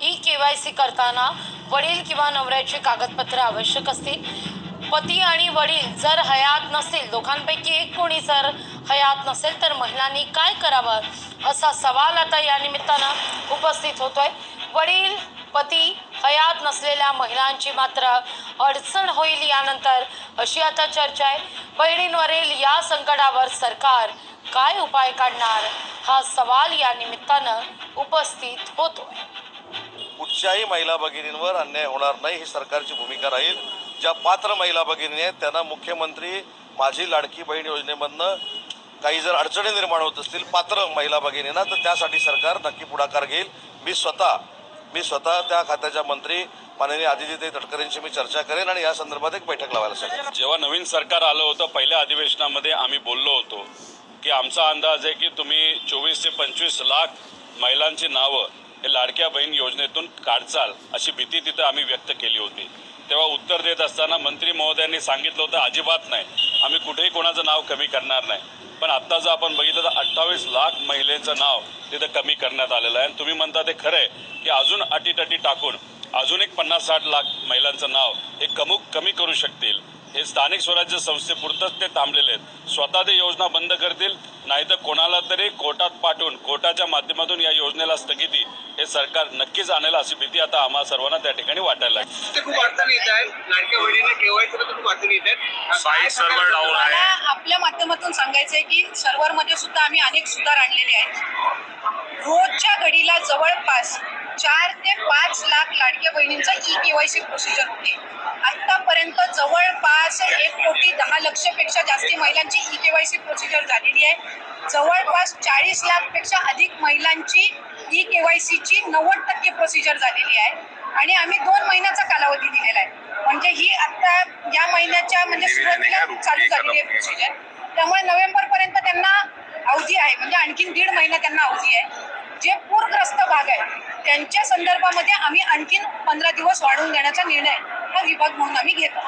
ई-KYC करताना वडील किंवा नवऱ्याची कागदपत्रे आवश्यक असतील। पती आणि वडील जर हयात नसतील, दोघांपैकी एक कोणी जर हयात नसेल तर महिलांनी काय करावं असा सवाल आता या निमित्तानं उपस्थित होतोय। वडील पती हयात नसलेल्या महिलांची मात्र अडचण होईल यानंतर अशी आता चर्चा आहे। बहिणींवरील या संकटावर सरकार काय उपाय काढणार हा सवाल या निमित्तानं उपस्थित होतोय। कुठच्याही महिला भगिनींवर अन्याय होणार नाही ही सरकारची भूमिका राहील। ज्या पात्र महिला भगिनी आहेत त्यांना मुख्यमंत्री माझी लाडकी बहीण योजनेमधनं काही जर अडचणी निर्माण होत असतील पात्र महिला भगिनींना, तर त्यासाठी सरकार नक्की पुढाकार घेईल। मी स्वतः त्या खात्याच्या मंत्री माननीय आदित्यताई तटकरेंशी मी चर्चा करेन आणि या संदर्भात एक बैठक लावायला सांगेन। जेव्हा नवीन सरकार आलं होतं पहिल्या अधिवेशनामध्ये आम्ही बोललो होतो की आमचा अंदाज आहे की तुम्ही 24 ते 25 लाख महिलांची नावं हे लाडक्या बहीण योजनेतून काढचाल अशी भीती तिथं आम्ही व्यक्त केली होती। तेव्हा उत्तर देत असताना मंत्री महोदयांनी सांगितलं होतं अजिबात नाही, आम्ही कुठेही कोणाचं नाव कमी करणार नाही। पण आत्ता जर आपण बघितलं तर 28 लाख महिलेचं नाव तिथं कमी करण्यात आलेलं आहे। आणि तुम्ही म्हणता ते खरं आहे की अजून अटीतटी टाकून अजून एक 50-60 लाख महिलांचं नाव हे कमी करू शकतील। हे स्थानिक स्वराज्य संस्थेपुरतंच ते थांबलेले आहेत। स्वतः ते योजना बंद करतील, नाहीतर कोणाला तरी कोर्टात पाठवून कोर्टाच्या माध्यमातून या योजनेला स्थगिती हे सरकार नक्कीच आणेल अशी भीती आता आम्हा सर्वांना त्या ठिकाणी वाटायला लागली। खूप अडचण येत आहे, लाडक्या बहिणींना केवायसी खूप अडचण येत आहेत। सर्व्हर डाऊन आहे। आपल्या माध्यमातून सांगायचंय की सर्व्हरमध्ये सुद्धा आम्ही अनेक सुधार आणलेले आहेत। रोजच्या घडीला जवळपास 4 ते 5 लाख लाडक्या बहिणींचा ई-KYC प्रोसिजर होते। आतापर्यंत जवळपास 1,10,00,000 पेक्षा जास्ती महिलांची ई-KYC प्रोसिजर झालेली आहे। जवळपास 40 लाखपेक्षा अधिक महिलांची ई-KYCची 90% प्रोसिजर झालेली आहे आणि आम्ही 2 महिन्याचा कालावधी दिलेला आहे। म्हणजे ही आता या महिन्याच्या म्हणजे सुरुवातीला चालू झालेली आहे प्रोसिजर। त्यामुळे नोव्हेंबरपर्यंत त्यांना अवधी आहे, म्हणजे आणखीन 1.5 महिना त्यांना अवधी आहे। जे पूरग्रस्त भाग आहे त्यांच्या संदर्भामध्ये आम्ही आणखीन 15 दिवस वाढवून देण्याचा निर्णय हा विभाग म्हणून आम्ही घेतो।